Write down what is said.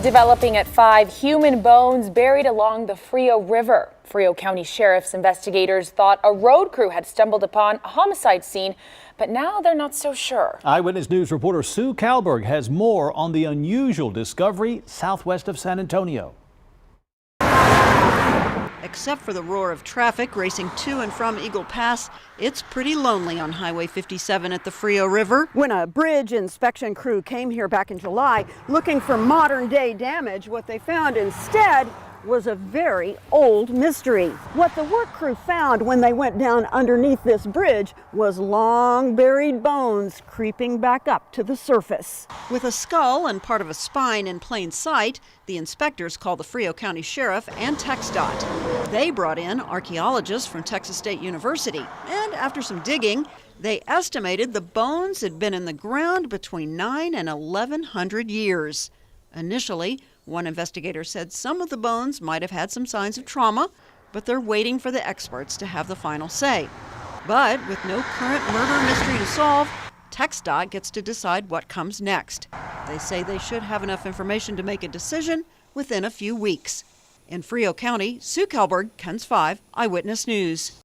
Developing at 5, human bones buried along the Frio River. Frio County Sheriff's investigators thought a road crew had stumbled upon a homicide scene, but now they're not so sure. Eyewitness News reporter Sue Kalberg has more on the unusual discovery southwest of San Antonio. Except for the roar of traffic racing to and from Eagle Pass, it's pretty lonely on Highway 57 at the Frio River. When a bridge inspection crew came here back in July looking for modern-day damage, what they found instead was a very old mystery. What the work crew found when they went down underneath this bridge was long buried bones creeping back up to the surface. With a skull and part of a spine in plain sight, the inspectors called the Frio County Sheriff and TxDOT. They brought in archaeologists from Texas State University, and after some digging, they estimated the bones had been in the ground between 9 and 1100 years. Initially, one investigator said some of the bones might have had some signs of trauma, but they're waiting for the experts to have the final say. But with no current murder mystery to solve, TxDOT gets to decide what comes next. They say they should have enough information to make a decision within a few weeks. In Frio County, Sue Kalberg, KENS 5 Eyewitness News.